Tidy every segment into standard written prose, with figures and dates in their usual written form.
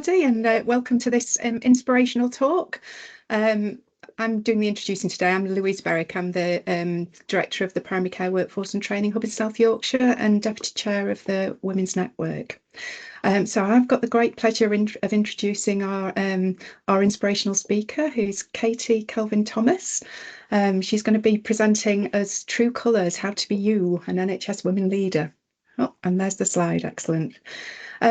And welcome to this inspirational talk. I'm doing the introducing today. I'm Louise Berwick. I'm the Director of the Primary Care Workforce and Training Hub in South Yorkshire and Deputy Chair of the Women's Network. So I've got the great pleasure of introducing our inspirational speaker, who's Katy Kelvin-Thomas. She's going to be presenting as True Colours, How to Be You, an NHS Women Leader. Oh, and there's the slide, excellent.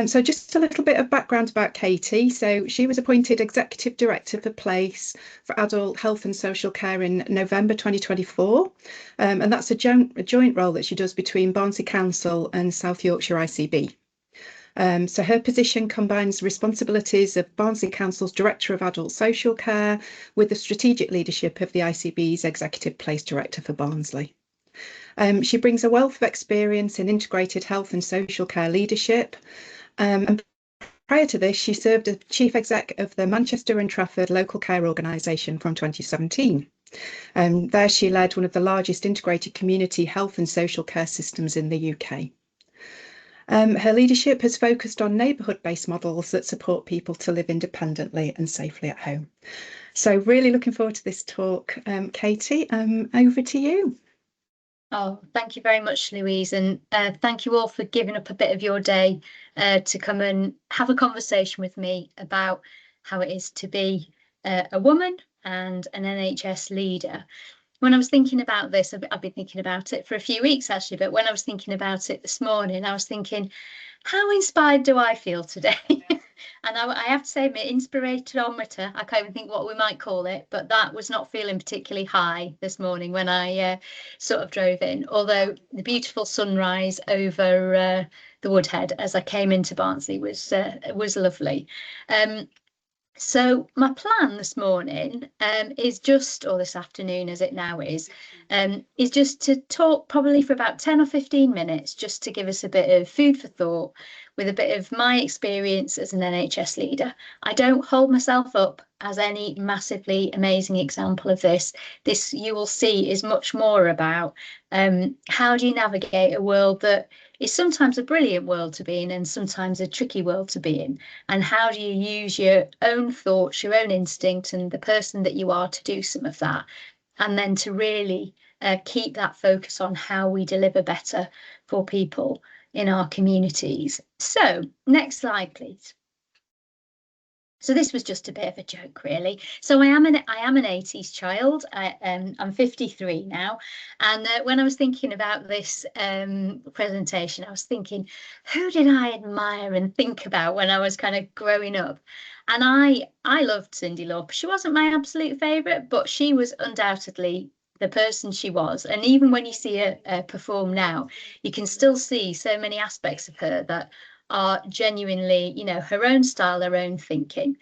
So just a little bit of background about Katy. So she was appointed Executive Director for PLACE for Adult Health and Social Care in November 2024. And that's a joint role that she does between Barnsley Council and South Yorkshire ICB. So her position combines responsibilities of Barnsley Council's Director of Adult Social Care with the strategic leadership of the ICB's Executive PLACE Director for Barnsley. She brings a wealth of experience in integrated health and social care leadership. And prior to this, she served as Chief Exec of the Manchester and Trafford Local Care Organisation from 2017. There she led one of the largest integrated community health and social care systems in the UK. Her leadership has focused on neighbourhood-based models that support people to live independently and safely at home. So really looking forward to this talk. Katy, over to you. Oh, thank you very much, Louise, and thank you all for giving up a bit of your day to come and have a conversation with me about how it is to be a woman and an NHS leader. When I was thinking about this, I've been thinking about it for a few weeks actually, but when I was thinking about it this morning, I was thinking, how inspired do I feel today? And I have to say, my inspiratometer, I can't even think what we might call it, but that was not feeling particularly high this morning when I sort of drove in. Although the beautiful sunrise over the Woodhead as I came into Barnsley was lovely. So my plan this morning is just, or this afternoon as it now is just to talk probably for about 10 or 15 minutes, just to give us a bit of food for thought with a bit of my experience as an NHS leader. I don't hold myself up as any massively amazing example of this. This, you will see, is much more about how do you navigate a world that is sometimes a brilliant world to be in and sometimes a tricky world to be in, and how do you use your own thoughts, your own instinct and the person that you are to do some of that, and then to really keep that focus on how we deliver better for people in our communities. So next slide, please. So this was just a bit of a joke, really. So I am an 80s child. I'm 53 now, and when I was thinking about this presentation, I was thinking, who did I admire and think about when I was kind of growing up? And I loved Cyndi Lauper. She wasn't my absolute favourite, but she was undoubtedly the person she was. And even when you see her perform now, you can still see so many aspects of her that are genuinely, you know, her own style, her own thinking.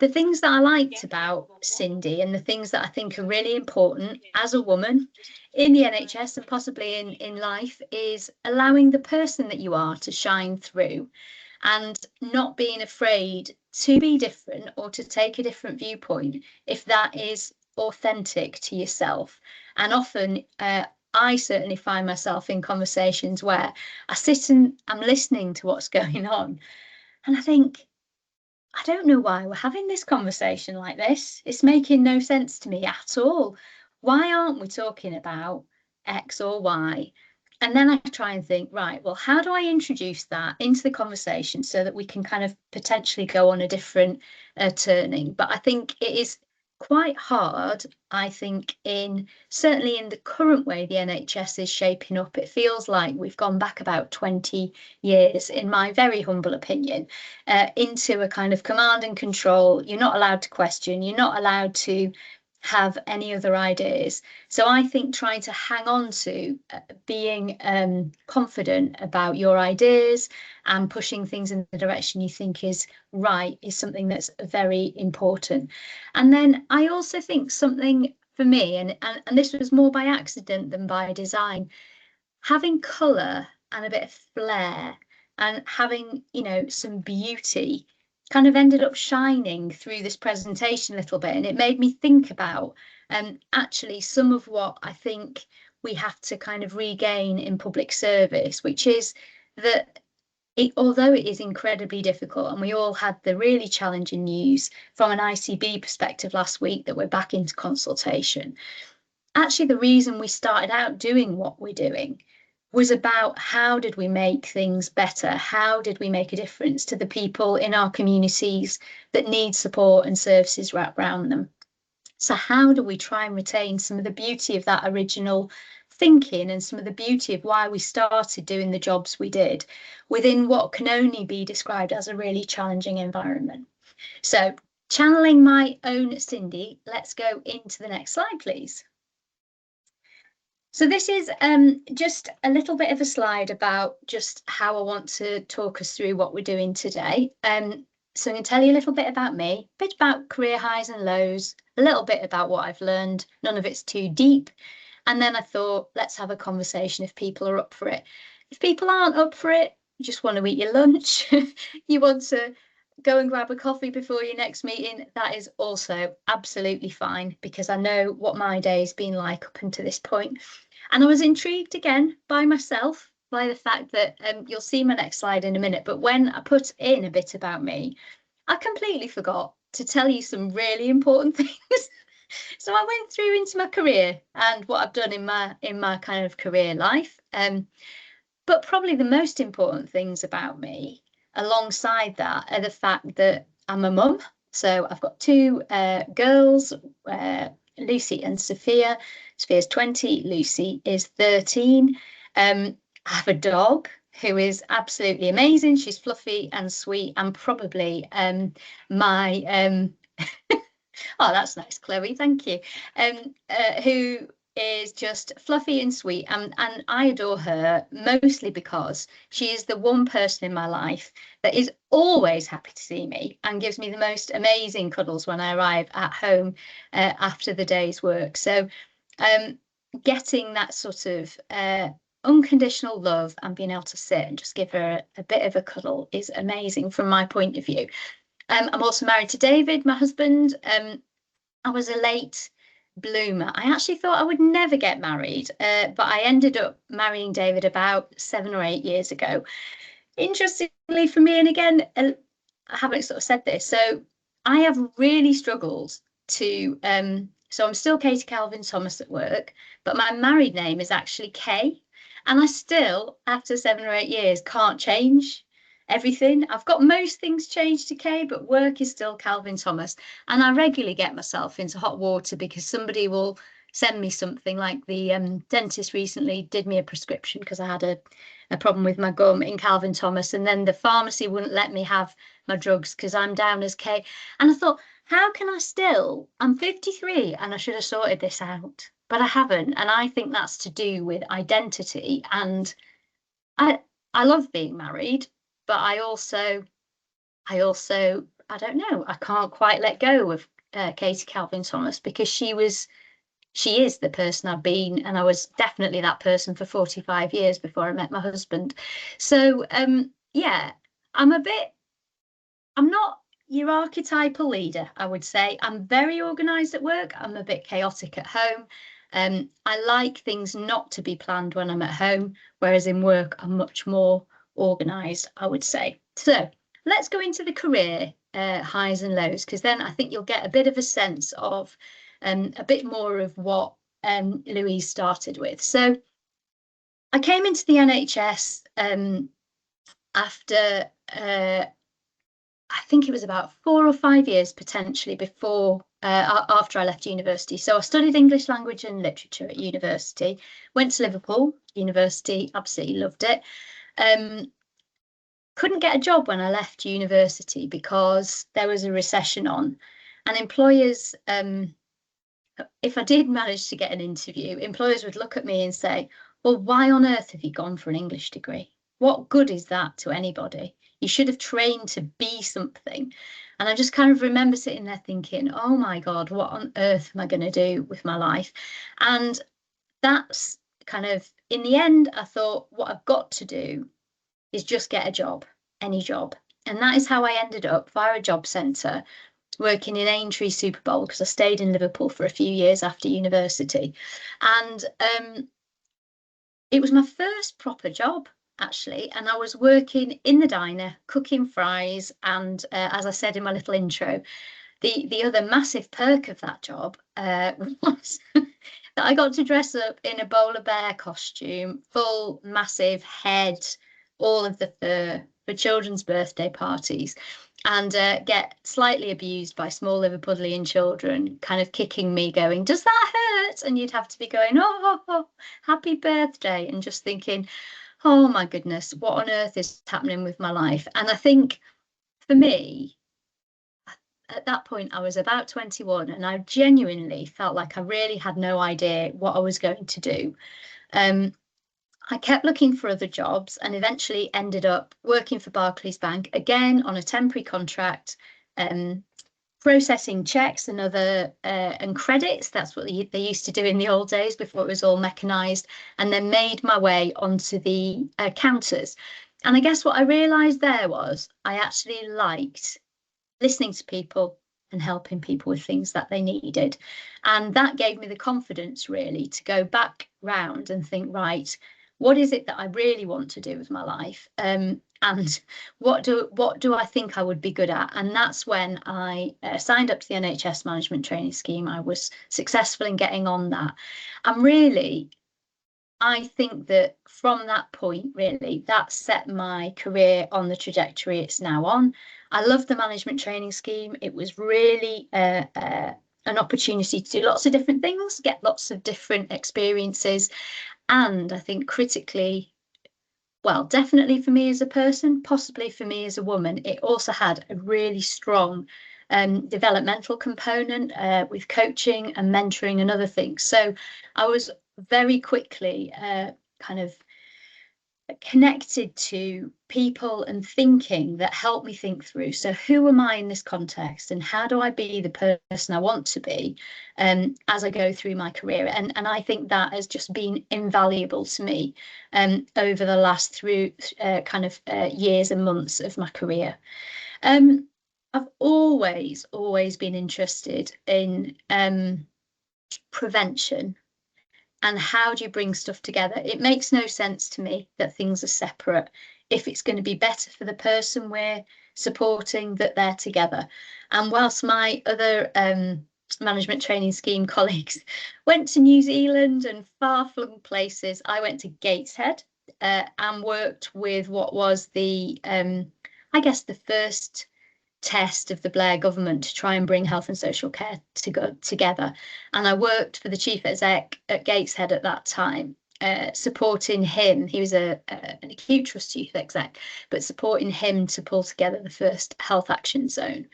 The things that I liked about Cyndi and the things that I think are really important as a woman in the NHS and possibly in life is allowing the person that you are to shine through and not being afraid to be different or to take a different viewpoint if that is authentic to yourself. And often I certainly find myself in conversations where I sit and I'm listening to what's going on and I think, I don't know why we're having this conversation like this. It's making no sense to me at all. Why aren't we talking about X or Y? And then I try and think, right, well, how do I introduce that into the conversation so that we can kind of potentially go on a different turning? But I think it is quite hard, I think, certainly in the current way the NHS is shaping up. It feels like we've gone back about 20 years, in my very humble opinion, into a kind of command and control. You're not allowed to question, you're not allowed to have any other ideas. So I think trying to hang on to being confident about your ideas and pushing things in the direction you think is right is something that's very important. And then I also think something for me, and this was more by accident than by design, having colour and a bit of flair and having, you know, some beauty kind of ended up shining through this presentation a little bit. And it made me think about actually some of what I think we have to kind of regain in public service, which is that although it is incredibly difficult, and we all had the really challenging news from an ICB perspective last week that we're back into consultation, actually the reason we started out doing what we're doing was about how did we make things better? How did we make a difference to the people in our communities that need support and services wrapped around them? So how do we try and retain some of the beauty of that original thinking and some of the beauty of why we started doing the jobs we did within what can only be described as a really challenging environment? So channeling my own Cindy, let's go into the next slide, please. So this is just a little bit of a slide about just how I want to talk us through what we're doing today. So I'm going to tell you a little bit about me, a bit about career highs and lows, a little bit about what I've learned. None of it's too deep. And then I thought, let's have a conversation if people are up for it. If people aren't up for it, you just want to eat your lunch, you want to go and grab a coffee before your next meeting, that is also absolutely fine, because I know what my day has been like up until this point. And I was intrigued again by myself, by the fact that you'll see my next slide in a minute, but when I put in a bit about me, I completely forgot to tell you some really important things. So I went through into my career and what I've done in my kind of career life. But probably the most important things about me alongside that are the fact that I'm a mum. So I've got two girls, Lucy and Sophia. Sophia's 20, Lucy is 13. I have a dog who is absolutely amazing. She's fluffy and sweet, and probably my oh, that's nice, Chloe, thank you. Who is just fluffy and sweet, and I adore her mostly because she is the one person in my life that is always happy to see me and gives me the most amazing cuddles when I arrive at home after the day's work. So getting that sort of unconditional love and being able to sit and just give her a bit of a cuddle is amazing from my point of view. I'm also married to David, my husband. I was a late bloomer. I actually thought I would never get married, but I ended up marrying David about 7 or 8 years ago. Interestingly for me, and again, I haven't sort of said this, so I have really struggled to, so I'm still Katy Calvin Thomas at work, but my married name is actually Kay, and I still, after 7 or 8 years, can't change everything. I've got most things changed to Kay, but work is still Calvin Thomas. And I regularly get myself into hot water because somebody will send me something, like the dentist recently did me a prescription because I had a problem with my gum in Calvin Thomas, and then the pharmacy wouldn't let me have my drugs because I'm down as Kay. And I thought, how can I still, I'm 53 and I should have sorted this out, but I haven't. And I think that's to do with identity. And I love being married, but I also, I don't know, I can't quite let go of Katy Calvin Thomas, because she is the person I've been, and I was definitely that person for 45 years before I met my husband. So yeah, I'm not your archetypal leader, I would say. I'm very organized at work. I'm a bit chaotic at home. I like things not to be planned when I'm at home, whereas in work I'm much more organized, I would say. So let's go into the career highs and lows, because then I think you'll get a bit of a sense of a bit more of what Louise started with. So I came into the NHS after I think it was about 4 or 5 years potentially before after I left university. So I studied English language and literature at university, went to Liverpool University, absolutely loved it. Couldn't get a job when I left university because there was a recession on, and employers, if I did manage to get an interview, employers would look at me and say, well, why on earth have you gone for an English degree? What good is that to anybody? You should have trained to be something. And I just kind of remember sitting there thinking, oh my God, what on earth am I going to do with my life? And that's kind of, in the end, I thought, what I've got to do is just get a job, any job. And that is how I ended up via a job centre working in Aintree Super Bowl, because I stayed in Liverpool for a few years after university. And it was my first proper job. actually, and I was working in the diner, cooking fries, and as I said in my little intro, the other massive perk of that job was that I got to dress up in a bowler bear costume, full massive head, all of the fur for children's birthday parties, and get slightly abused by small Liverpudlian children, kind of kicking me, going, "Does that hurt?" And you'd have to be going, "Oh, happy birthday," and just thinking, "Oh my goodness, what on earth is happening with my life?" And I think for me, at that point, I was about 21, and I genuinely felt like I really had no idea what I was going to do. I kept looking for other jobs and eventually ended up working for Barclays Bank, again on a temporary contract, processing checks and other and credits. That's what they used to do in the old days before it was all mechanized, and then made my way onto the counters. And I guess what I realized there was I actually liked listening to people and helping people with things that they needed. And that gave me the confidence really to go back round and think, right, what is it that I really want to do with my life? And what do I think I would be good at? And that's when I signed up to the NHS management training scheme. I was successful in getting on that. And really, I think that from that point, really, that set my career on the trajectory it's now on. I love the management training scheme. It was really an opportunity to do lots of different things, get lots of different experiences. And I think critically, well, definitely for me as a person, possibly for me as a woman, it also had a really strong developmental component with coaching and mentoring and other things. So I was very quickly kind of connected to people and thinking that helped me think through, so who am I in this context and how do I be the person I want to be as I go through my career. And I think that has just been invaluable to me over the last years and months of my career. I've always been interested in prevention. And how do you bring stuff together? It makes no sense to me that things are separate if it's going to be better for the person we're supporting that they're together. And whilst my other management training scheme colleagues went to New Zealand and far-flung places, I went to Gateshead and worked with what was the, I guess, the first test of the Blair government to try and bring health and social care together. And I worked for the chief exec at Gateshead at that time, supporting him. He was an acute trust chief exec, but supporting him to pull together the first health action zone.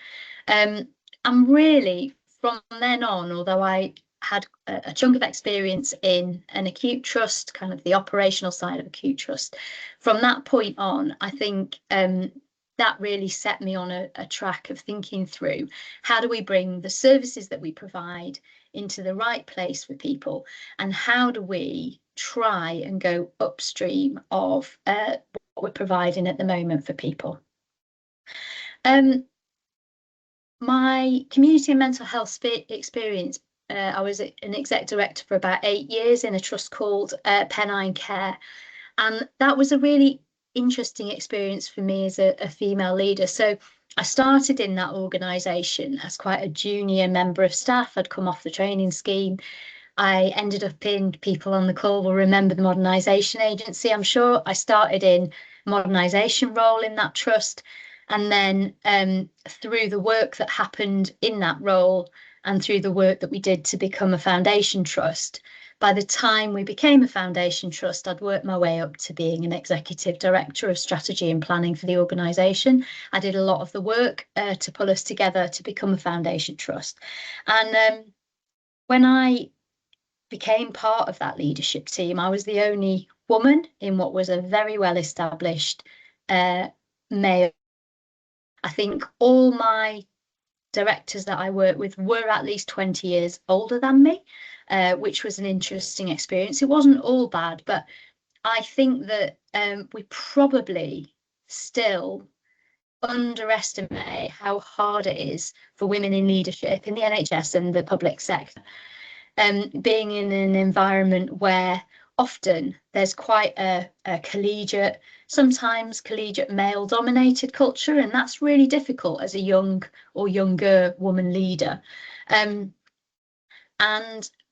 And really, from then on, although I had a chunk of experience in an acute trust, kind of the operational side of acute trust, from that point on, I think that really set me on a track of thinking through how do we bring the services that we provide into the right place for people, and how do we try and go upstream of what we're providing at the moment for people. My community and mental health experience, I was an exec director for about 8 years in a trust called Pennine Care, and that was a really interesting experience for me as a female leader. So I started in that organisation as quite a junior member of staff. I'd come off the training scheme. I ended up in, people on the call will remember the modernisation agency, I'm sure. I started in modernisation role in that trust, and then through the work that happened in that role and through the work that we did to become a foundation trust, by the time we became a foundation trust, I'd worked my way up to being an executive director of strategy and planning for the organisation. I did a lot of the work to pull us together to become a foundation trust. And when I became part of that leadership team, I was the only woman in what was a very well-established male. I think all my directors that I worked with were at least 20 years older than me, which was an interesting experience. It wasn't all bad, but I think that we probably still underestimate how hard it is for women in leadership in the NHS and the public sector. Being in an environment where often there's quite a collegiate, sometimes collegiate male dominated culture, and that's really difficult as a young or younger woman leader. And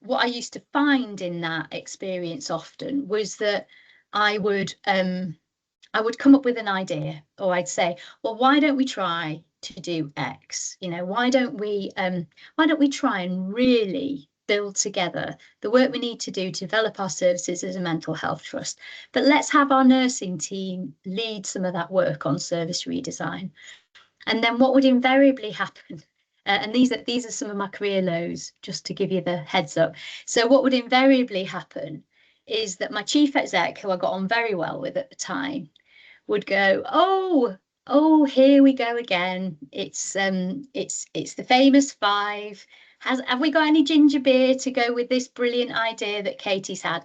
what I used to find in that experience often was that I would come up with an idea, or I'd say, well, why don't we try to do X? You know, why don't we try and really build together the work we need to do to develop our services as a mental health trust? But let's have our nursing team lead some of that work on service redesign. And then what would invariably happen, and these are some of my career lows, just to give you the heads up. So what would invariably happen is that my chief exec, who I got on very well with at the time, would go, oh, here we go again. It's the famous five. Have we got any ginger beer to go with this brilliant idea that Katie's had?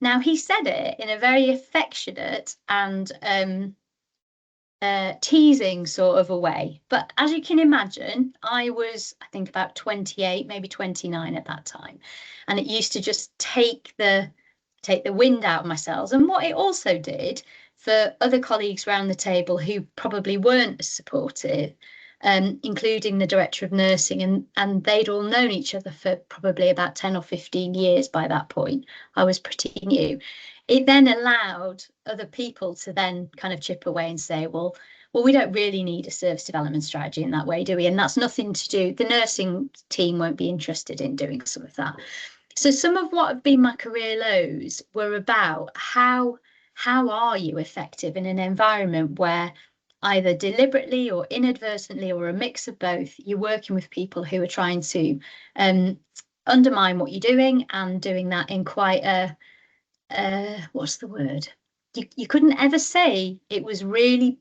Now, he said it in a very affectionate and teasing sort of a way. But as you can imagine, I was, I think, about 28, maybe 29 at that time. And it used to just take the wind out of my sails. And what it also did for other colleagues around the table who probably weren't as supportive, including the director of nursing, and they'd all known each other for probably about 10 or 15 years by that point. I was pretty new. It then allowed other people to then kind of chip away and say, well, we don't really need a service development strategy in that way, do we? And that's nothing to do, the nursing team won't be interested in doing some of that. So some of what have been my career lows were about how are you effective in an environment where either deliberately or inadvertently or a mix of both, you're working with people who are trying to undermine what you're doing, and doing that in quite a what's the word? You couldn't ever say it was really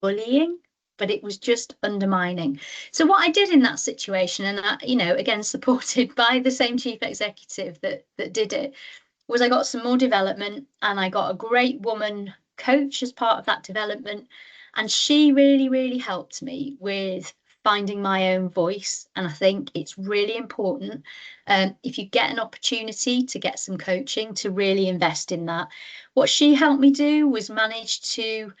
bullying, but it was just undermining. So what I did in that situation, and I, again, supported by the same chief executive that did it, was I got some more development, and I got a great woman coach as part of that development. And she really, really helped me with finding my own voice. And I think it's really important, if you get an opportunity to get some coaching, to really invest in that. What she helped me do was manage to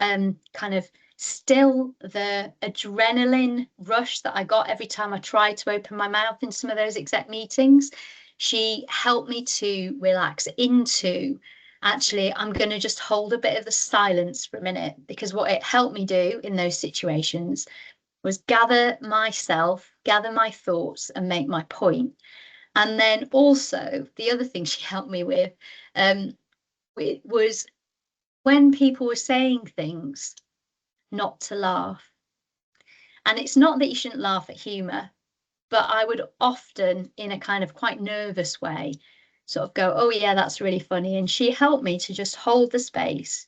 kind of still the adrenaline rush that I got every time I tried to open my mouth in some of those exec meetings. She helped me to relax into, actually, I'm going to just hold a bit of the silence for a minute, because what it helped me do in those situations was gather myself, gather my thoughts, and make my point. And then also the other thing she helped me with was when people were saying things, not to laugh. And it's not that you shouldn't laugh at humour, but I would often, in a kind of quite nervous way, sort of go, oh yeah, that's really funny. And she helped me to just hold the space.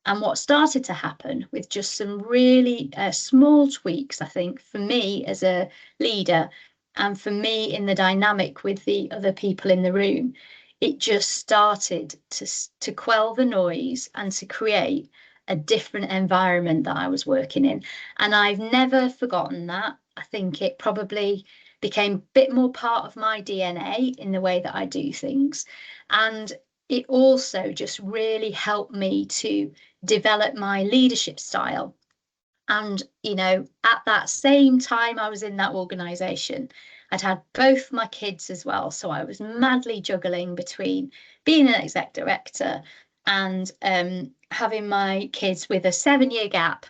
And what started to happen, with just some really small tweaks, I think, for me as a leader, and for me in the dynamic with the other people in the room, it just started to quell the noise and to create a different environment that I was working in. And I've never forgotten that. I think it probably became a bit more part of my DNA in the way that I do things. And it also just really helped me to develop my leadership style. And, at that same time I was in that organisation, I'd had both my kids as well. So I was madly juggling between being an exec director and having my kids with a 7-year gap.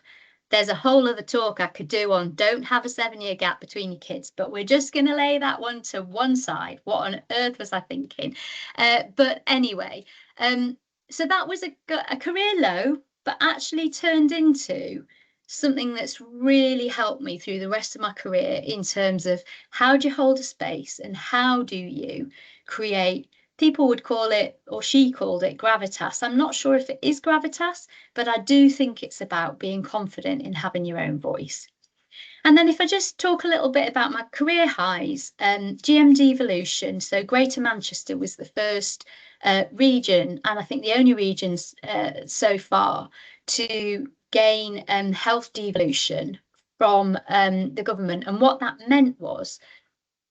There's a whole other talk I could do on don't have a 7-year gap between your kids, but we're just going to lay that one to one side. What on earth was I thinking? But anyway, so that was a career low, but actually turned into something that's really helped me through the rest of my career, in terms of how do you hold a space and how do you create, people would call it, or she called it, gravitas. I'm not sure if it is gravitas, but I do think it's about being confident in having your own voice. And then if I just talk a little bit about my career highs, GM devolution. So Greater Manchester was the first region, and I think the only regions so far, to gain health devolution from the government. And what that meant was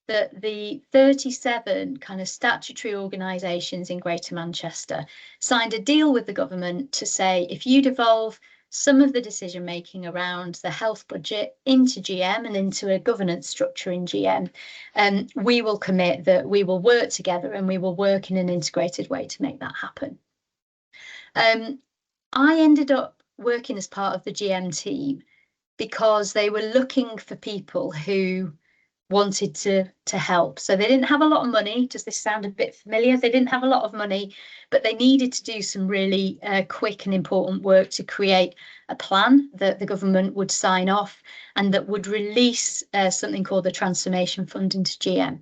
that the 37 kind of statutory organisations in Greater Manchester signed a deal with the government to say, if you devolve some of the decision making around the health budget into GM and into a governance structure in GM, we will commit that we will work together and we will work in an integrated way to make that happen. I ended up working as part of the GM team because they were looking for people who wanted to help. So they didn't have a lot of money. Does this sound a bit familiar? They didn't have a lot of money, but they needed to do some really quick and important work to create a plan that the government would sign off and that would release something called the Transformation Fund into GM.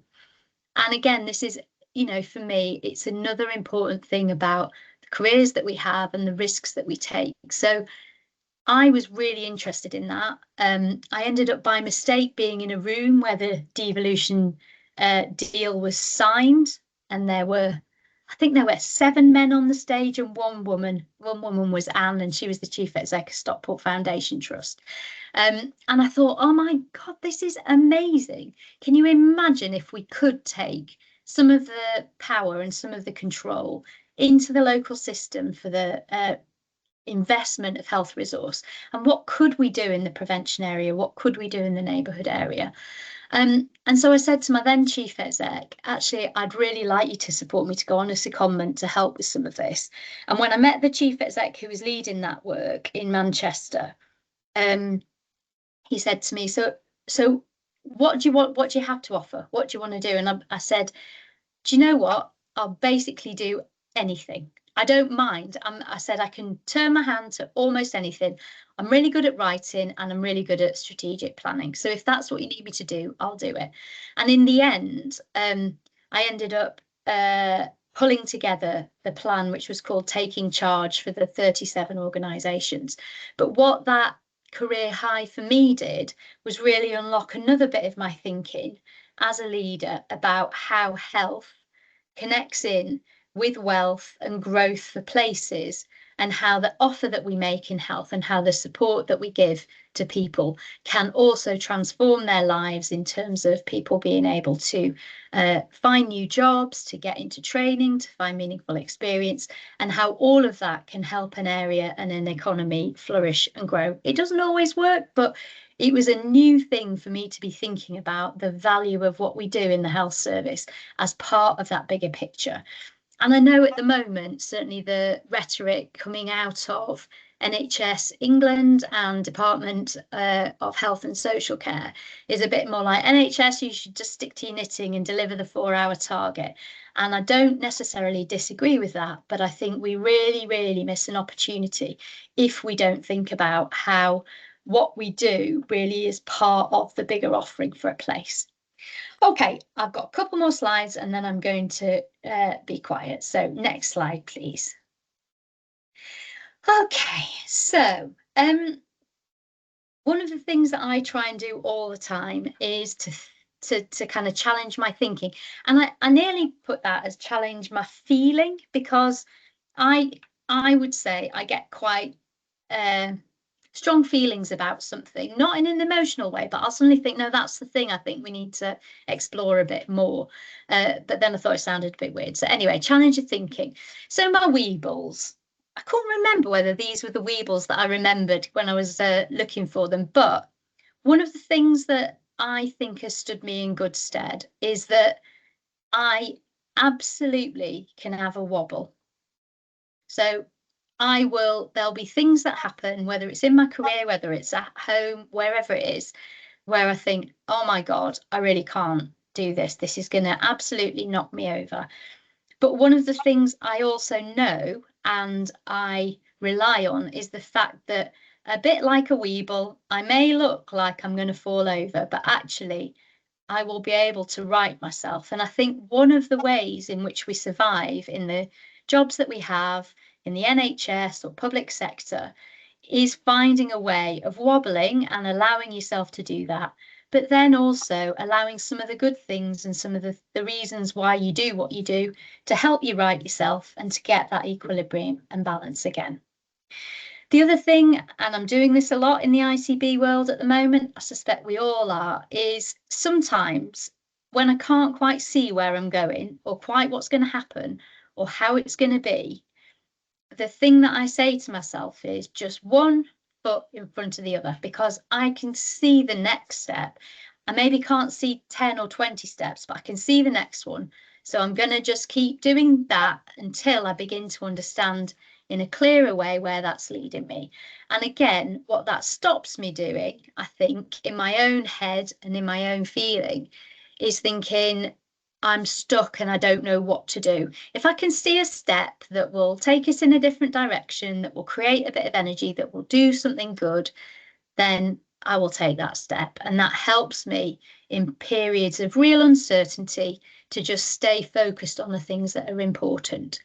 And again, this is, you know, for me, it's another important thing about the careers that we have and the risks that we take. So I was really interested in that. I ended up by mistake being in a room where the devolution deal was signed, and I think there were 7 men on the stage and 1 woman. 1 woman was Anne, and she was the chief exec of Stockport Foundation Trust. And I thought, oh my God, this is amazing. Can you imagine if we could take some of the power and some of the control into the local system for the investment of health resource, and what could we do in the prevention area, what could we do in the neighbourhood area? And so I said to my then chief exec, actually, I'd really like you to support me to go on a secondment to help with some of this. And when I met the chief exec who was leading that work in Manchester, he said to me, so what do you have to offer? What do you want to do? And I said, do you know what? I'll basically do anything. I don't mind. I said I can turn my hand to almost anything. I'm really good at writing and I'm really good at strategic planning. So if that's what you need me to do, I'll do it. And in the end, I ended up pulling together the plan, which was called Taking Charge for the 37 organisations. But what that career high for me did was really unlock another bit of my thinking as a leader about how health connects in with wealth and growth for places, and how the offer that we make in health and how the support that we give to people can also transform their lives in terms of people being able to find new jobs, to get into training, to find meaningful experience, and how all of that can help an area and an economy flourish and grow. It doesn't always work, but it was a new thing for me to be thinking about the value of what we do in the health service as part of that bigger picture. And I know at the moment, certainly the rhetoric coming out of NHS England and Department of Health and Social Care is a bit more like, NHS, you should just stick to your knitting and deliver the 4-hour target. And I don't necessarily disagree with that, but I think we really, really miss an opportunity if we don't think about how what we do really is part of the bigger offering for a place. Okay, I've got a couple more slides and then I'm going to be quiet. So next slide, please. Okay, so one of the things that I try and do all the time is to kind of challenge my thinking. And I nearly put that as challenge my feeling, because I would say I get quite strong feelings about something, not in an emotional way, but I'll suddenly think, no, that's the thing I think we need to explore a bit more. But then I thought it sounded a bit weird. So anyway, challenge your thinking. So my Weebles, I couldn't remember whether these were the Weebles that I remembered when I was looking for them. But one of the things that I think has stood me in good stead is that I absolutely can have a wobble. So there'll be things that happen, whether it's in my career, whether it's at home, wherever it is, where I think, oh my God, I really can't do this. This is going to absolutely knock me over. But one of the things I also know and I rely on is the fact that, a bit like a Weeble, I may look like I'm going to fall over, but actually I will be able to right myself. And I think one of the ways in which we survive in the jobs that we have in the NHS or public sector is finding a way of wobbling and allowing yourself to do that, but then also allowing some of the good things and some of the reasons why you do what you do to help you right yourself and to get that equilibrium and balance again. The other thing, and I'm doing this a lot in the ICB world at the moment, I suspect we all are, is sometimes when I can't quite see where I'm going or quite what's going to happen or how it's going to be, the thing that I say to myself is just one foot in front of the other, because I can see the next step. I maybe can't see 10 or 20 steps, but I can see the next one. So I'm going to just keep doing that until I begin to understand in a clearer way where that's leading me. And again, what that stops me doing, I think, in my own head and in my own feeling, is thinking, I'm stuck and I don't know what to do. If I can see a step that will take us in a different direction, that will create a bit of energy, that will do something good, then I will take that step. And that helps me in periods of real uncertainty to just stay focused on the things that are important.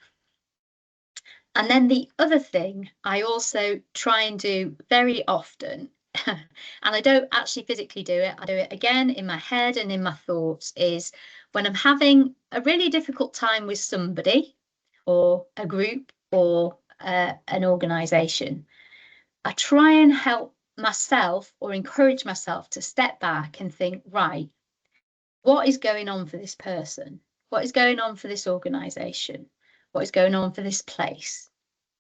And then the other thing I also try and do very often, and I don't actually physically do it, I do it again in my head and in my thoughts, is when I'm having a really difficult time with somebody or a group or an organisation, I try and help myself or encourage myself to step back and think, right, what is going on for this person? What is going on for this organisation? What is going on for this place?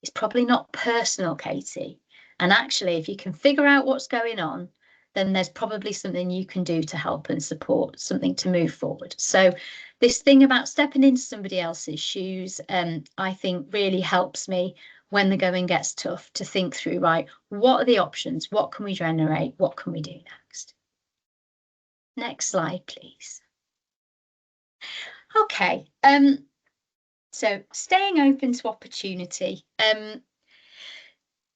It's probably not personal, Katy. And actually, if you can figure out what's going on, then there's probably something you can do to help and support, something to move forward. So this thing about stepping into somebody else's shoes, I think really helps me when the going gets tough to think through, right, what are the options? What can we generate? What can we do next? Next slide, please. Okay. So staying open to opportunity.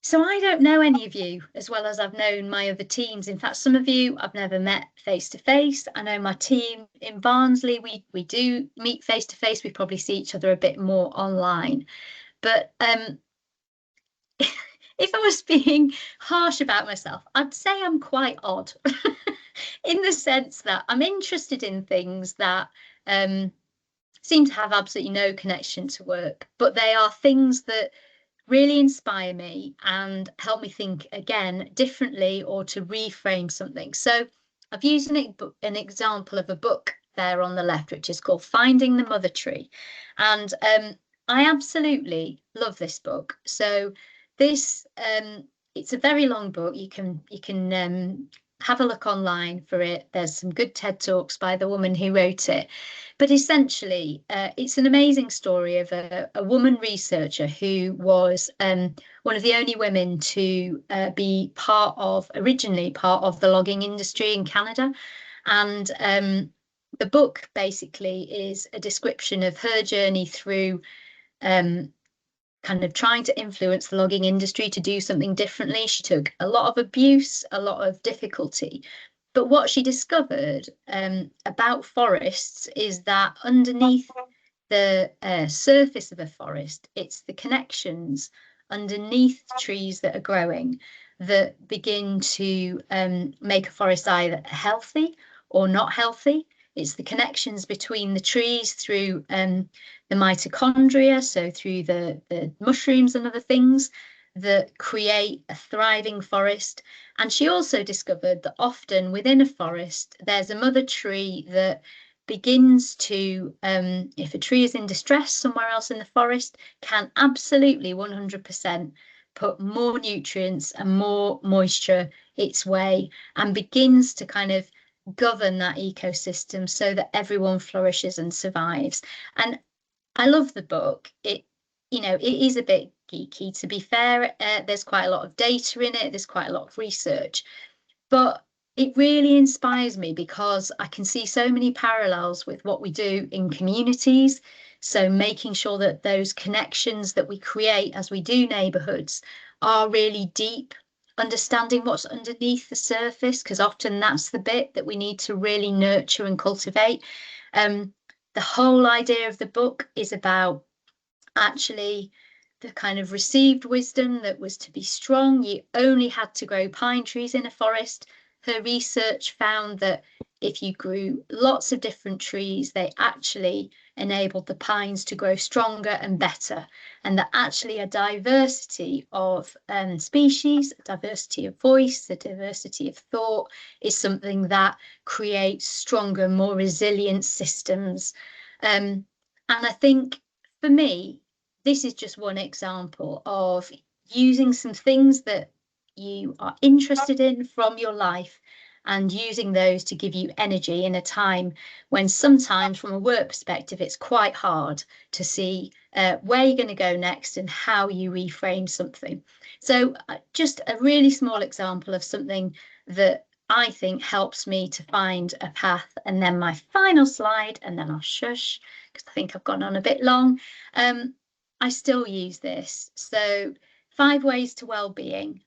So I don't know any of you as well as I've known my other teams. In fact, some of you I've never met face to face. I know my team in Barnsley, we do meet face to face. We probably see each other a bit more online. But if I was being harsh about myself, I'd say I'm quite odd in the sense that I'm interested in things that seem to have absolutely no connection to work, but they are things that really inspire me and help me think again differently or to reframe something. So I've used an example of a book there on the left, which is called Finding the Mother Tree. And I absolutely love this book. So this it's a very long book. You can have a look online for it. There's some good TED Talks by the woman who wrote it. But essentially, it's an amazing story of a woman researcher who was one of the only women to be originally part of the logging industry in Canada. And the book basically is a description of her journey through kind of trying to influence the logging industry to do something differently. She took a lot of abuse, a lot of difficulty. But what she discovered about forests is that underneath the surface of a forest, it's the connections underneath trees that are growing that begin to make a forest either healthy or not healthy. It's the connections between the trees through the mitochondria, so through the mushrooms and other things that create a thriving forest. And she also discovered that often within a forest, there's a mother tree that begins to, if a tree is in distress somewhere else in the forest, can absolutely 100% put more nutrients and more moisture its way and begins to kind of govern that ecosystem so that everyone flourishes and survives. And I love the book. It is a bit geeky, to be fair. There's quite a lot of data in it. There's quite a lot of research, but it really inspires me because I can see so many parallels with what we do in communities. So making sure that those connections that we create as we do neighbourhoods are really deep, understanding what's underneath the surface, because often that's the bit that we need to really nurture and cultivate. The whole idea of the book is about actually the kind of received wisdom that was to be strong. You only had to grow pine trees in a forest. Her research found that if you grew lots of different trees, they actually enabled the pines to grow stronger and better, and that actually a diversity of species, a diversity of voice, a diversity of thought is something that creates stronger, more resilient systems. And I think for me, this is just one example of using some things that you are interested in from your life and using those to give you energy in a time when sometimes from a work perspective it's quite hard to see where you're going to go next and how you reframe something. So just a really small example of something that I think helps me to find a path. And then my final slide, and then I'll shush because I think I've gone on a bit long. I still use this. So 5 ways to well-being.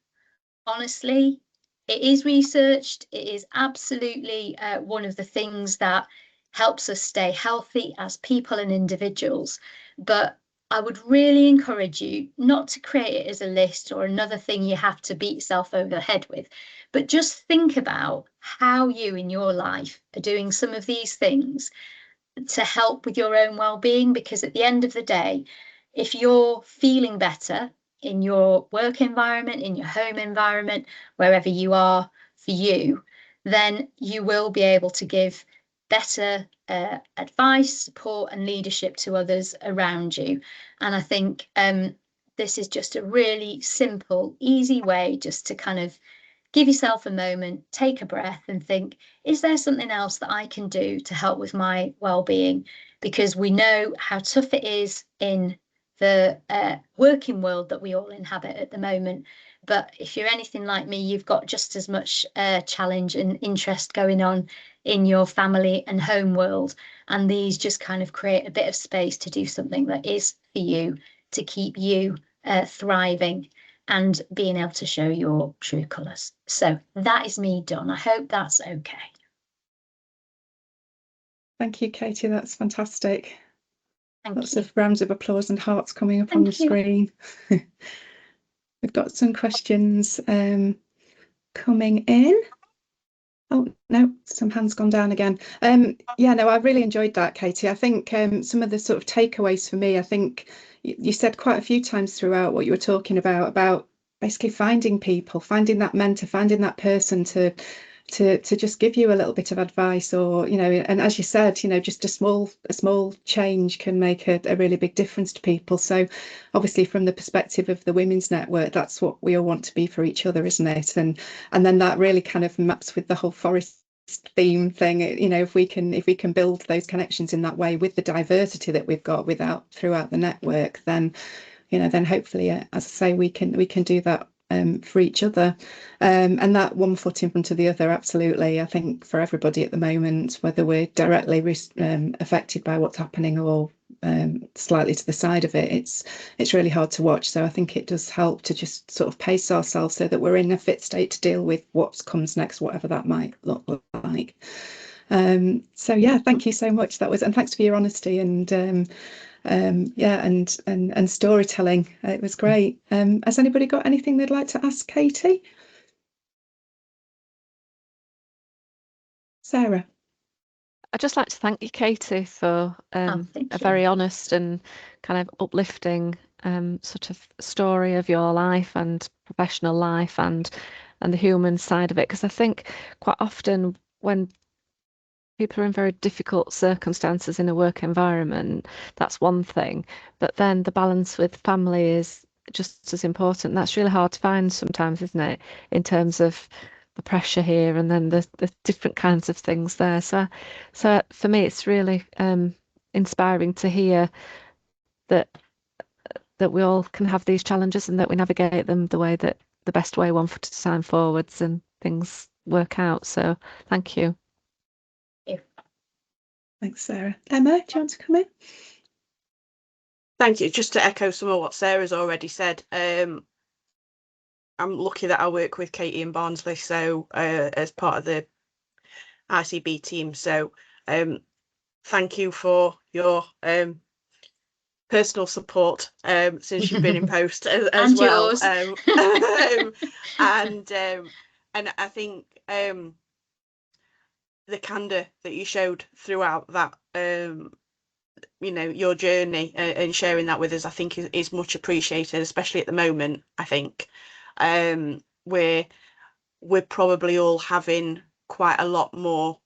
Honestly, it is researched. It is absolutely one of the things that helps us stay healthy as people and individuals. But I would really encourage you not to create it as a list or another thing you have to beat yourself over the head with, but just think about how you in your life are doing some of these things to help with your own well-being, because at the end of the day, if you're feeling better in your work environment, in your home environment, wherever you are for you, then you will be able to give better advice, support and leadership to others around you. And I think this is just a really simple, easy way just to kind of give yourself a moment, take a breath and think, is there something else that I can do to help with my well-being? Because we know how tough it is in the working world that we all inhabit at the moment. But if you're anything like me, you've got just as much challenge and interest going on in your family and home world. And these just kind of create a bit of space to do something that is for you, to keep you thriving and being able to show your true colours. So that is me done. I hope that's okay. Thank you, Katie. That's fantastic. Thank Lots you. of rounds of applause and hearts coming up on the screen. We've got some questions coming in. Oh, no, some hands gone down again. Yeah, no, I really enjoyed that, Katie. I think some of the sort of takeaways for me, I think you said quite a few times throughout what you were talking about basically finding people, finding that mentor, finding that person to just give you a little bit of advice, or and as you said, just a small change can make a really big difference to people. So obviously from the perspective of the Women's Network, that's what we all want to be for each other, isn't it? And then that really kind of maps with the whole forest theme thing. If we can build those connections in that way with the diversity that we've got throughout the network, then then hopefully, as I say, we can do that for each other, and that one foot in front of the other. Absolutely, I think for everybody at the moment, whether we're directly affected by what's happening or slightly to the side of it, it's really hard to watch. So I think it does help to just sort of pace ourselves so that we're in a fit state to deal with what comes next, whatever that might look like. So yeah, thank you so much. And thanks for your honesty and yeah, and storytelling. It was great. Has anybody got anything they'd like to ask Katie? Sarah? I'd just like to thank you, Katie, for a very honest and kind of uplifting sort of story of your life and professional life and the human side of it. Because I think quite often when people are in very difficult circumstances in a work environment, that's one thing. But then the balance with family is just as important. That's really hard to find sometimes, isn't it? In terms of the pressure here and then the different kinds of things there. So for me, it's really inspiring to hear that we all can have these challenges and that we navigate them the best way, one foot at a time forwards, and things work out. So thank you. Thanks, Sarah. Emma, do you want to come in? Thank you. Just to echo some of what Sarah's already said, I'm lucky that I work with Katy in Barnsley, so as part of the ICB team. So thank you for your personal support since you've been in post as well. And I think the candor that you showed throughout that, you know, your journey, and sharing that with us, I think is much appreciated, especially at the moment. I think we're probably all having quite a lot more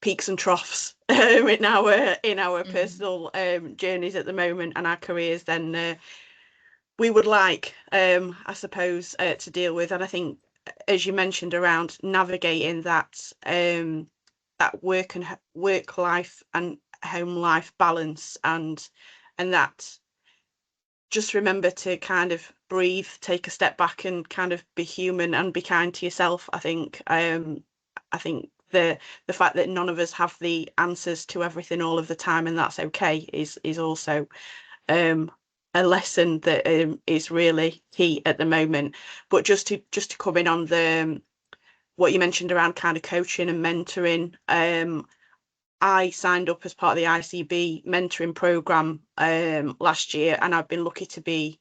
peaks and troughs in our personal journeys at the moment and our careers than we would like, I suppose, to deal with. And I think, as you mentioned, around navigating that that work life and home life balance, and that, just remember to kind of breathe, take a step back, and kind of be human and be kind to yourself. I think the fact that none of us have the answers to everything all of the time, and that's okay, is also a lesson that is really key at the moment. But just to come in on the what you mentioned around kind of coaching and mentoring, I signed up as part of the ICB mentoring program last year, and I've been lucky to be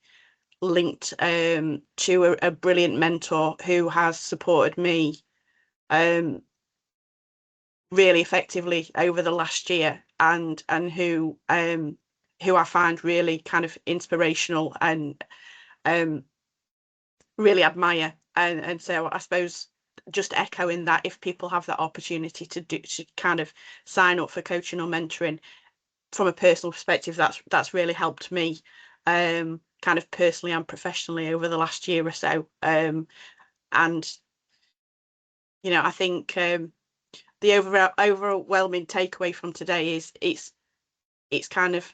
linked to a brilliant mentor who has supported me really effectively over the last year, and who I find really kind of inspirational and really admire. And so I suppose, just echoing that, if people have that opportunity to kind of sign up for coaching or mentoring from a personal perspective, that's really helped me kind of personally and professionally over the last year or so. And you know, I think the overwhelming takeaway from today is it's kind of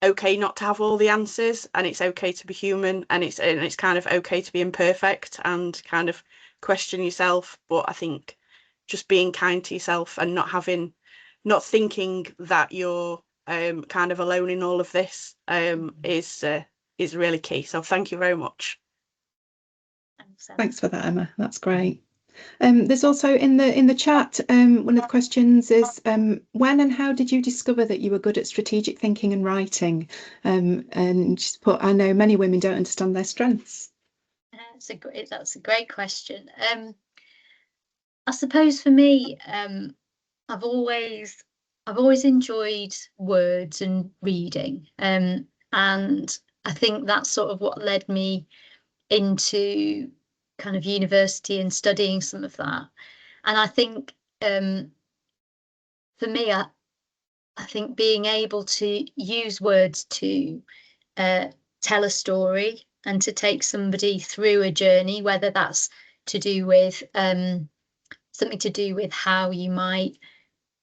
okay not to have all the answers, and it's okay to be human, and it's kind of okay to be imperfect and kind of question yourself. But I think just being kind to yourself and not thinking that you're kind of alone in all of this is really key. So thank you very much. Thanks for that, Emma. That's great. There's also in the chat, one of the questions is, when and how did you discover that you were good at strategic thinking and writing? And just put, I know many women don't understand their strengths. That's a great question. I suppose for me, I've always enjoyed words and reading, and I think that's sort of what led me into kind of university and studying some of that. And I think for me, I think being able to use words to tell a story and to take somebody through a journey, whether that's to do with something to do with how you might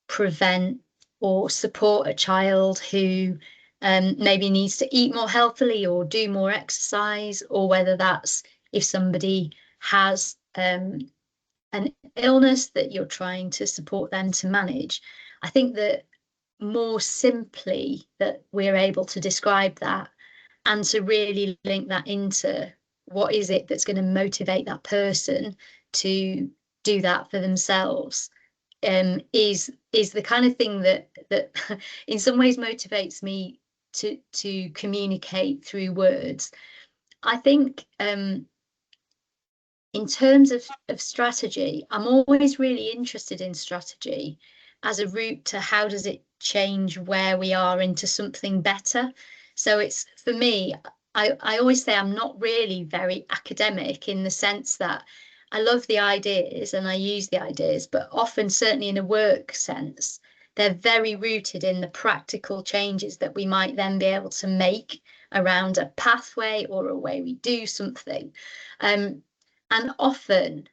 prevent or support a child who maybe needs to eat more healthily or do more exercise, or whether that's if somebody has an illness that you're trying to support them to manage. I think that more simply that we're able to describe that and to really link that into what is it that's going to motivate that person to do that for themselves, is the kind of thing that in some ways motivates me to communicate through words. I think in terms of strategy, I'm always really interested in strategy as a route to how does it change where we are into something better. So it's, for me, I always say I'm not really very academic, in the sense that I love the ideas and I use the ideas, but often, certainly in a work sense, they're very rooted in the practical changes that we might then be able to make around a pathway or a way we do something. And often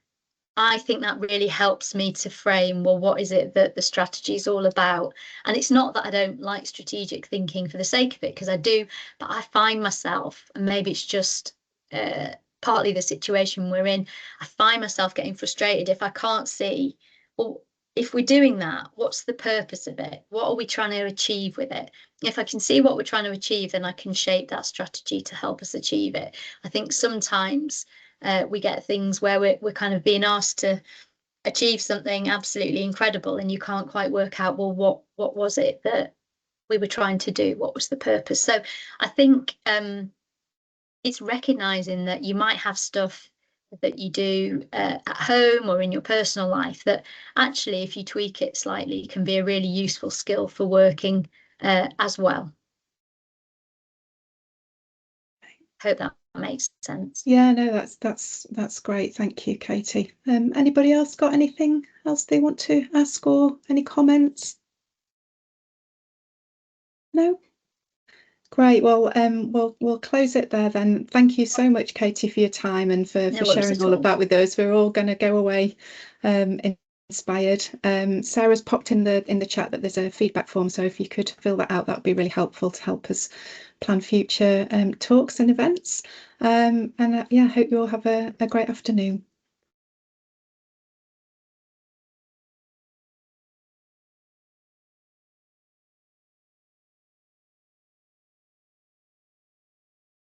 I think that really helps me to frame, well, what is it that the strategy is all about? And it's not that I don't like strategic thinking for the sake of it, because I do, but I find myself, and maybe it's just partly the situation we're in, I find myself getting frustrated if I can't see, well, if we're doing that, what's the purpose of it? What are we trying to achieve with it? If I can see what we're trying to achieve, then I can shape that strategy to help us achieve it. I think sometimes we get things where we're kind of being asked to achieve something absolutely incredible, and you can't quite work out, well, what was it that we were trying to do? What was the purpose? So I think it's recognizing that you might have stuff that you do at home or in your personal life, that actually, if you tweak it slightly, can be a really useful skill for working as well. Hope that makes sense. Yeah, no, that's great. Thank you, Katy. Anybody else got anything else they want to ask or any comments? No? Great. Well, we'll close it there then. Thank you so much, Katy, for your time and for sharing all of that with us. We're all going to go away inspired. Sarah's popped in the chat that there's a feedback form, so if you could fill that out, that would be really helpful to help us plan future talks and events. And yeah, I hope you all have a great afternoon.